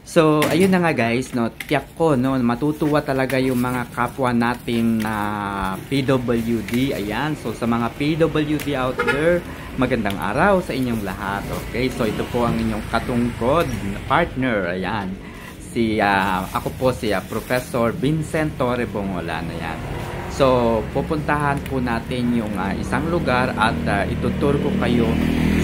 So, ayun na nga guys, no, tiyak ko, no, matutuwa talaga yung mga kapwa natin na PWD. Ayan, so sa mga PWD out there, magandang araw sa inyong lahat. Okay, so ito po ang inyong katungkod partner. Ayan, ako po si Professor Vincent Torre Bongolan. Ayan. So, pupuntahan po natin yung isang lugar at ituturo ko kayo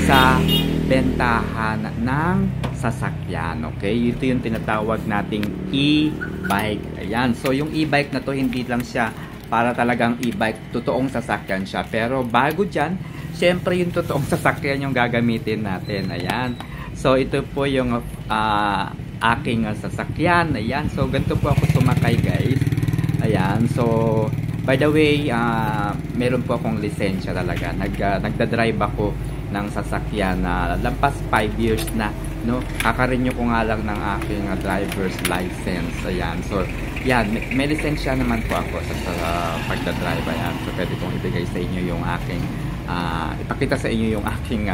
sa bentahan ng sasakyan. Okay? Ito yung tinatawag nating e-bike. Ayan. So, yung e-bike na to, hindi lang siya para talagang e-bike. Totoong sasakyan siya. Pero bago dyan, syempre yung totoong sasakyan yung gagamitin natin. Ayan. So, ito po yung aking sasakyan. Ayan. So, ganito po ako sumakay, guys. Ayan. So, by the way, meron po akong lisensya talaga. Nagda-drive ako ng sasakyan na lampas 5 years na, no? Kakarenew ko nga lang ng aking driver's license. Ayan. So, yan, may lisensya naman po ako sa pagda-drive. Ayan. So, pwede kong ibigay sa inyo yung aking ipakita sa inyo yung aking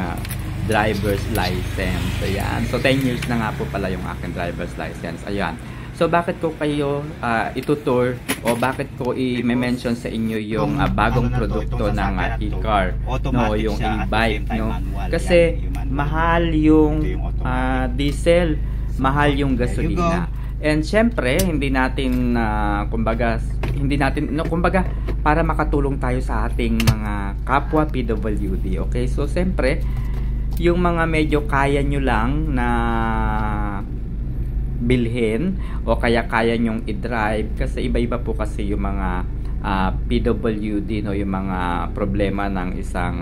driver's license. Ayan. So, 10 years na nga po pala yung aking driver's license. Ayan. So, bakit ko kayo itutur o bakit ko i-mention sa inyo yung bagong produkto ng e-car, no, yung e-bike, no? Kasi mahal yung diesel, mahal yung gasolina. And syempre, hindi natin kumbaga para makatulong tayo sa ating mga kapwa PWD. Okay? So, syempre, yung mga medyo kaya nyo lang na bilhin o kaya nyong i-drive, kasi iba-iba po kasi yung mga PWD, no, yung mga problema ng isang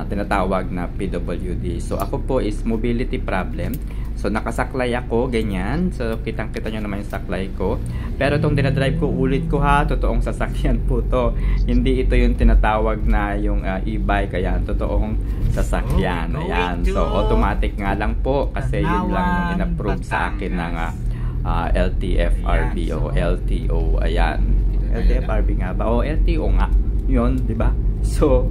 tinatawag na PWD. So ako po is mobility problem. So nakasaklay ako, ganyan. So kitang-kita nyo naman yung saklay ko. Pero itong dinadrive ko, ulit ko ha, totoong sasakyan po to. Hindi ito yung tinatawag na yung e-bike. Ayan, totoong sasakyan. Ayan. So automatic nga lang po kasi yun lang yung in-approve sa akin ng LTFRB o LTO. Ayan. LTFRB nga ba? O LTO nga. Yun, di ba? So,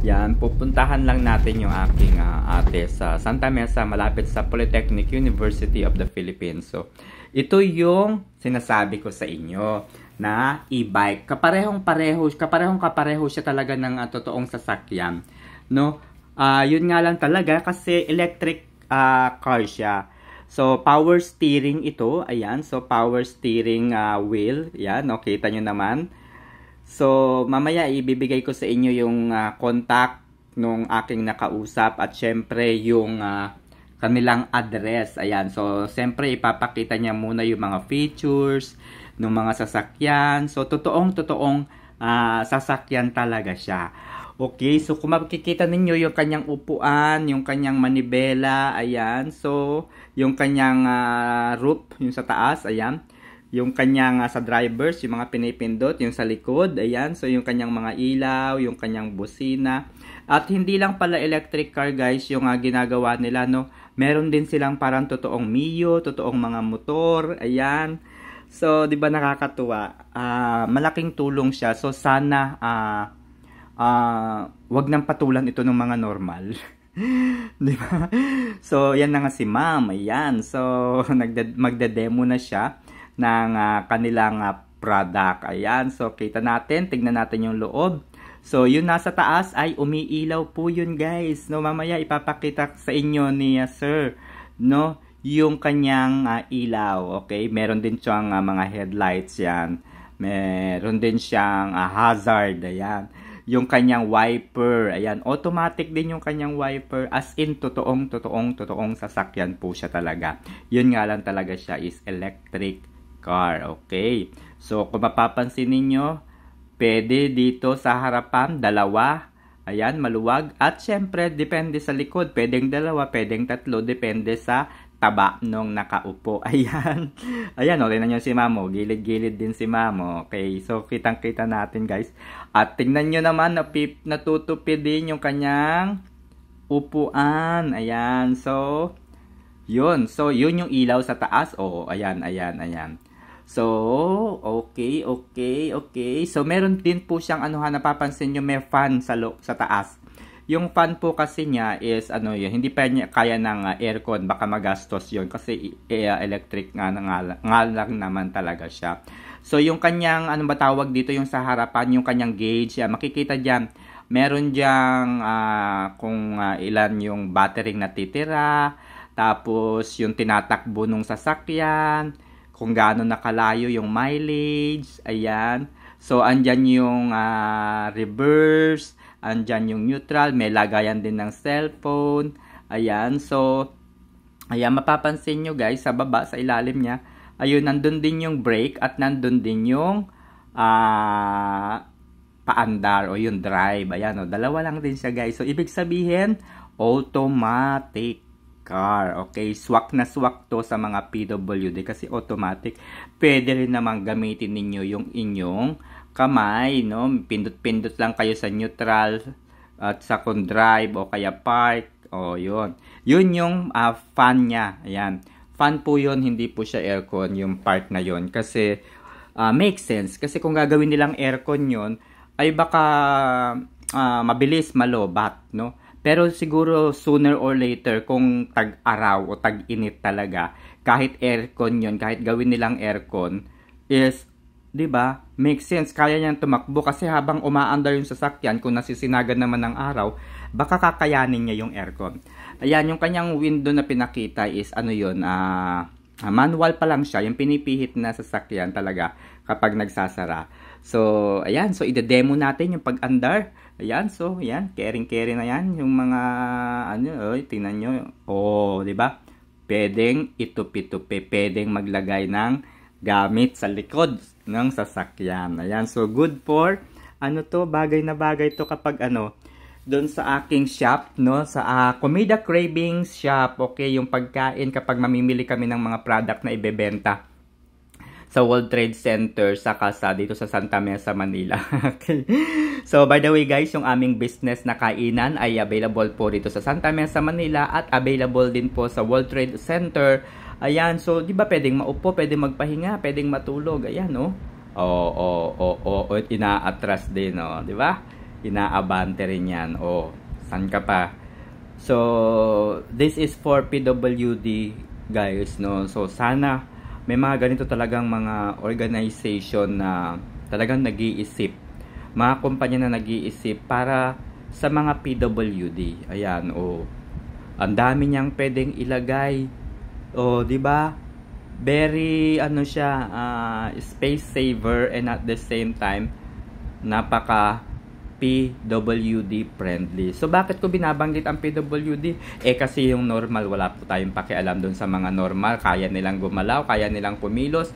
yan, pupuntahan lang natin yung aking ate sa Santa Mesa, malapit sa Polytechnic University of the Philippines. So, ito yung sinasabi ko sa inyo na e-bike. Kaparehong-kapareho siya talaga ng totoong sasakyan. No? Yun nga lang talaga kasi electric car siya. So, power steering ito. Ayan. So, power steering wheel. Ayan. Okay, kita nyo naman. So, mamaya ibibigay ko sa inyo yung contact nung aking nakausap at syempre yung kanilang address. Ayan. So, syempre ipapakita niya muna yung mga features ng mga sasakyan. So, totoong sasakyan talaga siya. Okay. So, kung makikita ninyo yung kanyang upuan, yung kanyang manibela, ayan. So, yung kanyang roof, yung sa taas, ayan. Yung kanyang sa drivers, yung mga pinipindot, yung sa likod, ayan. So, yung kanyang mga ilaw, yung kanyang busina. At hindi lang pala electric car, guys, yung ginagawa nila, no. Meron din silang parang totoong Mio, totoong mga motor, ayan. So, di ba nakakatuwa? Malaking tulong siya. So, sana, wag nang patulan ito ng mga normal. Di ba? So, yan na nga si ma'am, ayan. So, magde-demo na siya ng kanilang product. Ayan. So, kita natin. Tignan natin yung loob. So, yun nasa taas ay umiilaw po yun, guys. No, mamaya ipapakita sa inyo ni sir, no, yung kanyang ilaw. Okay? Meron din siyang mga headlights yan. Meron din siyang hazard. Ayan. Yung kanyang wiper. Ayan. Automatic din yung kanyang wiper. As in, totoong sasakyan po siya talaga. Yun nga lang talaga siya is electric car. Okay. So, kung mapapansin ninyo, pwede dito sa harapan, dalawa. Ayan, maluwag. At syempre, depende sa likod. Pwedeng dalawa, pwedeng tatlo. Depende sa taba nung nakaupo. Ayan. Ayan, o, tingnan nyo si Mamo. Gilid-gilid din si Mamo. Okay. So, kitang-kita natin, guys. At tingnan nyo naman, natutupid din yung kanyang upuan. Ayan. So, yun. So, yun yung ilaw sa taas. O, ayan. So, okay. So, meron din po siyang napapansin nyo, may fan sa taas. Yung fan po kasi niya is ano yun, hindi pa niya kaya ng aircon, baka magastos yun kasi electric nga lang naman talaga siya. So yung kanyang ano ba tawag dito, yung sa harapan, yung kanyang gauge, makikita diyan. Meron diyang kung ilan yung battery na titira, tapos yung tinatakbo nung sasakyan, kung gaano nakalayo yung mileage, ayan. So andyan yung reverse, andyan yung neutral, may lagayan din ng cellphone. Ayan, so ayan, mapapansin nyo guys, sa baba, sa ilalim niya, ayun, nandun din yung brake at nandun din yung paandar o yung drive. Ayan, dalawa lang din siya guys. So ibig sabihin, automatic car. Okay, swak na swak to sa mga PWD kasi automatic. Pwede rin naman gamitin ninyo yung inyong kamay, no? Pindot-pindot lang kayo sa neutral at sa drive o kaya park. O, yun. Yun yung fan niya. Ayan. Fan po yun, hindi po siya aircon, yung part na yun. Kasi, makes sense. Kasi kung gagawin nilang aircon yun, ay baka mabilis malobat, no? Pero siguro sooner or later, kung tag-araw o tag-init talaga, kahit aircon yun, kahit gawin nilang aircon, is, di ba, makes sense, kaya niyang tumakbo kasi habang umaandar yung sasakyan, kung nasisinagan naman ng araw, baka kakayanin niya yung aircon. Ayan, yung kanyang window na pinakita is, ano yun, manual pa lang siya, yung pinipihit na sasakyan talaga kapag nagsasara. So, ayan, so ide-demo natin yung pag-andar. Ayan, so, ayan, caring-caring na yan. Yung mga, tingnan nyo. Oh, di ba? Pwedeng itupi-tupi. Pwedeng maglagay ng gamit sa likod ng sasakyan. Ayan, so good for, bagay na bagay to kapag, doon sa aking shop, no? Sa Comida Cravings shop, okay? Yung pagkain kapag mamimili kami ng mga product na ibebenta sa World Trade Center saka sa dito sa Santa Mesa, Manila. Okay. So, by the way guys, yung aming business na kainan ay available po dito sa Santa Mesa, Manila at available din po sa World Trade Center. Ayan, so di ba pwedeng maupo, pwedeng magpahinga, pwedeng matulog. Ayan, no? Inaatras din, no? Di ba? Inaabante rin yan. San ka pa? So, this is for PWD guys, no? So, sana may mga ganito talagang mga organization na talagang nag-iisip. Mga kumpanya na nag-iisip para sa mga PWD. Ayan, ang dami niyang pwedeng ilagay. Di ba? Very, space saver and at the same time, napaka PWD friendly. So, bakit ko binabanggit ang PWD? Kasi yung normal, wala po tayong pakialam dun sa mga normal. Kaya nilang gumalaw, kaya nilang pumilos,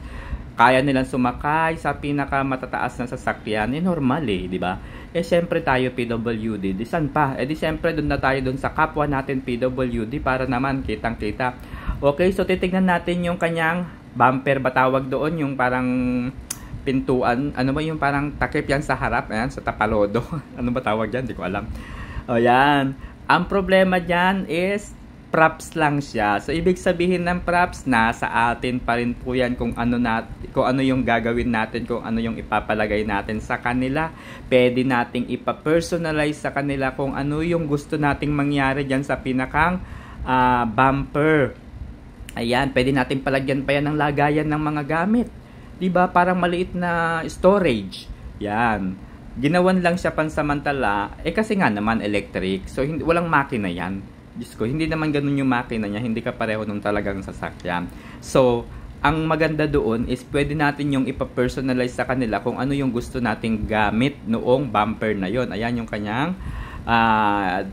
kaya nilang sumakay sa pinakamatataas na sasakyan. Normal di ba? Syempre tayo PWD. Di saan pa? Di syempre dun na tayo dun sa kapwa natin PWD para naman kitang-kita. Okay, so titignan natin yung kanyang bumper ba tawag doon? Yung parang pintuan, yung parang takip yan sa harap, ayan, sa tapalodo. Ano ba tawag dyan? Hindi ko alam. Yan. Ang problema dyan is props lang siya. So, ibig sabihin ng props, nasa atin pa rin po yan kung ano yung gagawin natin, kung ano yung ipapalagay natin sa kanila. Pwede nating ipa-personalize sa kanila kung ano yung gusto nating mangyari dyan sa pinakang bumper. Ayan, pwede nating palagyan pa yan ng lagayan ng mga gamit. Diba? Parang maliit na storage. Yan. Ginawan lang siya pansamantala. Kasi nga naman electric. So, walang makina yan. Diyos ko, hindi naman ganun yung makina niya. Hindi ka pareho nung talagang sasakyan. So, ang maganda doon is pwede natin yung ipa-personalize sa kanila kung ano yung gusto nating gamit noong bumper na yon. Ayan yung kanyang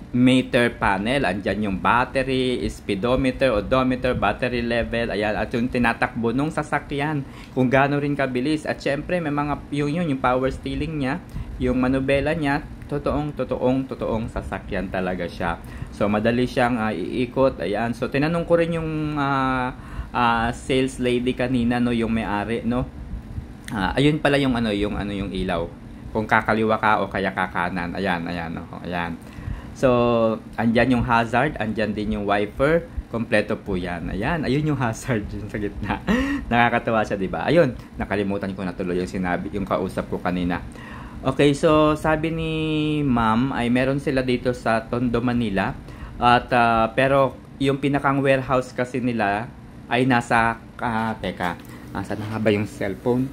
meter panel, andyan yung battery, speedometer, odometer, battery level, ayan, at yung tinatakbo nung sasakyan, kung gaano rin kabilis, at syempre may mga yung power steering niya, yung manubela niya, totoong sasakyan talaga siya. So madali siyang iikot, ayan. So tinanong ko rin yung sales lady kanina, no, yung may-ari, no. Ayun pala yung yung ilaw. Kung kakaliwa ka o kaya kakanan. Ayan. So, andyan yung hazard, andyan din yung wiper. Kompleto po yan. Ayan, ayun yung hazard yun sa gitna. Nakakatawa siya, diba? Ayun, nakalimutan ko na tuloy yung sinabi, yung kausap ko kanina. Okay, so sabi ni Ma'am ay meron sila dito sa Tondo, Manila. At pero yung pinakang warehouse kasi nila ay nasa teka, nasa na nga ba yung cellphone?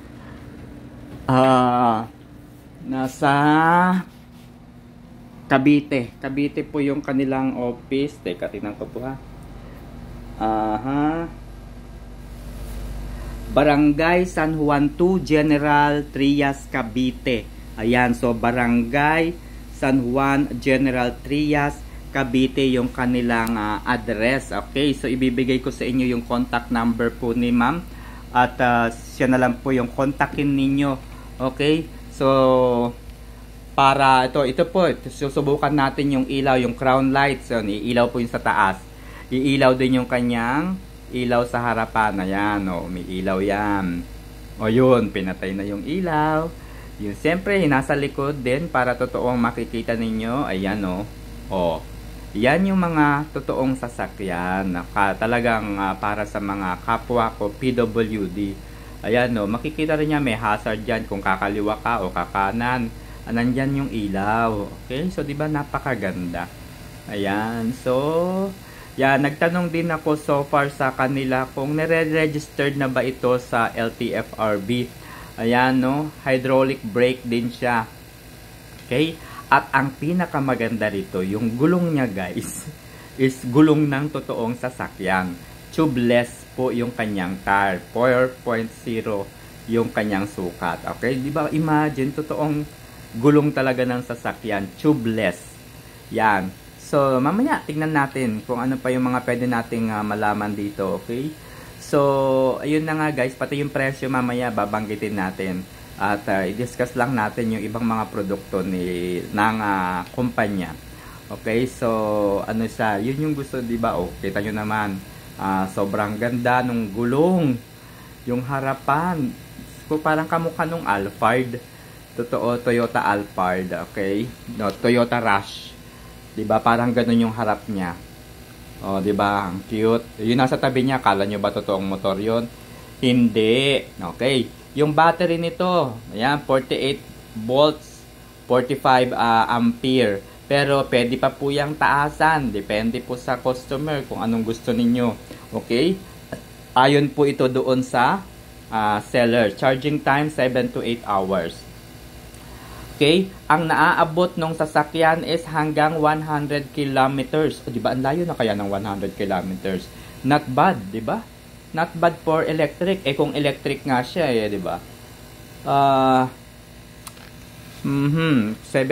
Nasa Cavite. Cavite po yung kanilang office. Teka, tingnan ko po ha. Barangay San Juan 2, General Trias, Cavite. Ayan, so Barangay San Juan, General Trias, Cavite yung kanilang address. Okay, so ibibigay ko sa inyo yung contact number po ni Ma'am. At siya na lang po yung kontakin ninyo. Okay, so para ito po, susubukan natin yung ilaw, yung crown lights. Yun, iilaw po yung sa taas. Iilaw din yung kanyang ilaw sa harapan. Ayan, may ilaw yan. O yun, pinatay na yung ilaw. Yun, siyempre, nasa likod din para totoong makikita ninyo. Ayan, yan yung mga totoong sasakyan. Talagang para sa mga kapwa ko, PWD. Ayan, makikita rin niya may hazard dyan kung kakaliwa ka o kakanan. Nandyan yung ilaw. Okay, so diba napakaganda. Ayan, so yan, nagtanong din ako so far sa kanila kung nire-registered na ba ito sa LTFRB. Ayan, hydraulic brake din siya. Okay? At ang pinakamaganda rito, yung gulong niya guys, is gulong ng totoong sasakyan. Tubeless po yung kanyang tire. 4.0 yung kanyang sukat. Okay? Di ba imagine, totoong gulong talaga ng sasakyan. Tubeless. Yan. So, mamaya, tignan natin kung ano pa yung mga pwede nating malaman dito, okay? So, ayun na nga guys, pati yung presyo mamaya babanggitin natin. At i-discuss lang natin yung ibang mga produkto ng kumpanya. Okay, so, ano siya, yun yung gusto, di ba? Kita nyo naman, sobrang ganda nung gulong. Yung harapan, parang kamukha nung Alphard. Totoo, Toyota Alphard, okay? No, Toyota Rush. Diba? Parang ganun yung harap niya. O, diba? Ang cute. Yung nasa tabi niya, kala nyo ba totoong motor yun? Hindi. Okay. Yung battery nito, ayan, 48 volts, 45 ampere. Pero, pwede pa po yung taasan. Depende po sa customer kung anong gusto ninyo. Okay? Ayon po ito doon sa seller. Charging time, 7 to 8 hours. Okay, ang naaabot ng sasakyan is hanggang 100 kilometers. O, diba, ang layo na kaya ng 100 kilometers. Not bad, diba? Not bad for electric. Kung electric nga siya, diba? 7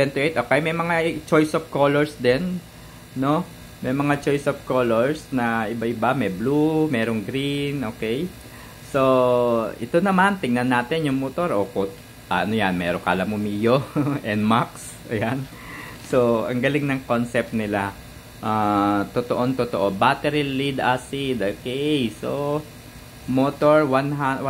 to 8. Okay, may mga choice of colors din, no? May mga choice of colors na iba-iba. May blue, merong green, okay? So, ito naman, tingnan natin yung motor. Ano yan, meron kala mo Mio, NMAX, ayan. So, ang galing ng concept nila. Totoo. Battery lead acid, okay. So, motor, 1,000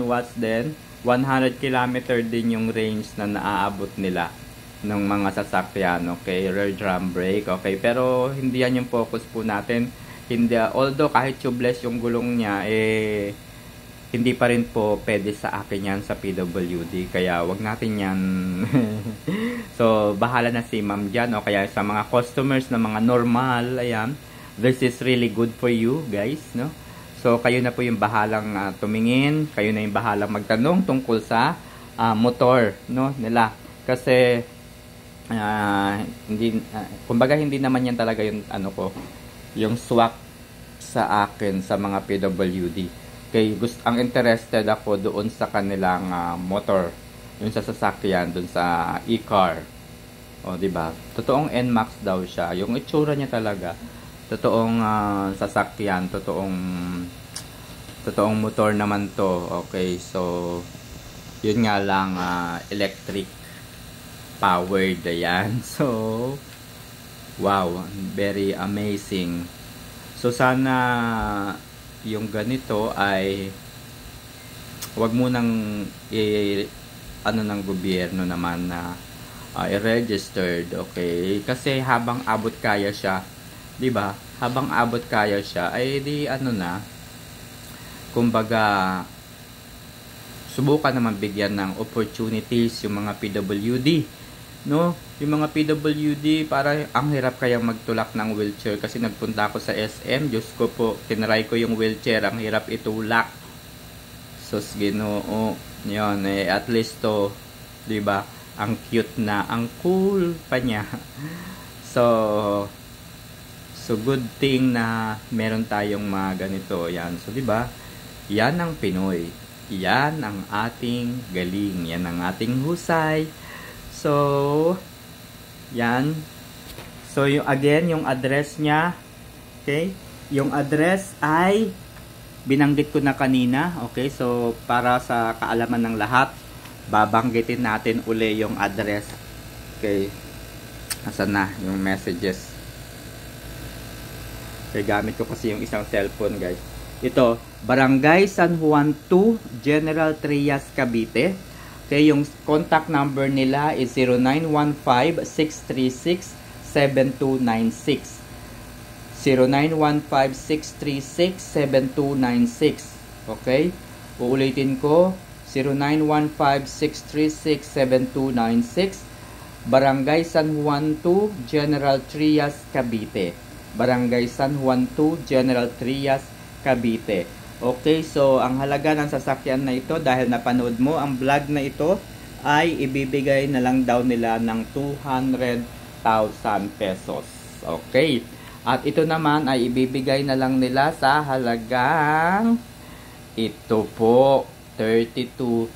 watts din. 100 km din yung range na naaabot nila ng mga sasakyan, okay. Rear drum brake, okay. Pero, hindi yan yung focus po natin. Hindi, although, kahit tubeless yung gulong niya, hindi pa rin po pwede sa akin yan sa PWD. Kaya wag natin yan. So, bahala na si ma'am dyan. O kaya sa mga customers na mga normal, ayan. This is really good for you, guys, no? So, kayo na po yung bahalang tumingin. Kayo na yung bahalang magtanong tungkol sa motor, no, nila. Kasi, kumbaga hindi naman yan talaga yung, yung swak sa akin sa mga PWD. Okay, ang interested ako doon sa kanilang motor, yung sa sasakyan, doon sa e-car. O, diba? Totoong NMAX daw siya. Yung itsura niya talaga, totoong sasakyan, totoong motor naman to. Okay, so, yun nga lang, electric powered, ayan. So, wow, very amazing. So, sana yung ganito ay wag mo nang ng gobyerno naman na i-registered, okay? Kasi habang abot kaya siya, 'di ba? Habang abot kaya siya ay di kumbaga subukan naman bigyan ng opportunities yung mga PWD, no? Yung mga PWD, para ang hirap kayang magtulak ng wheelchair kasi nagpunta ako sa SM, Diyos ko po, tinry ko yung wheelchair, ang hirap itulak. Sus Ginoo, yun at least to, 'di ba? Ang cute na, ang cool pa niya. So good thing na meron tayong mga ganito. Yan. So 'di ba? Yan ang Pinoy. Yan ang ating galing. Yan ang ating husay. So yan. So yung address niya, okay? Yung address ay binanggit ko na kanina, okay? So para sa kaalaman ng lahat, babanggitin natin uli yung address. Okay. Nasaan na yung messages? Okay, gamit ko kasi yung isang cellphone, guys. Ito, Barangay San Juan 2, General Trias, Cavite. Okay, yung contact number nila is 0915-636-7296. 0915-636-7296. Okay? Uulitin ko, 0915-636-7296. Barangay San Juan 2, General Trias, Cavite. Barangay San Juan 2, General Trias, Cavite. Okay, so ang halaga ng sasakyan na ito, dahil napanood mo ang vlog na ito, ay ibibigay na lang daw nila ng 200,000 pesos. Okay. At ito naman ay ibibigay na lang nila sa halagang ito po, 32,000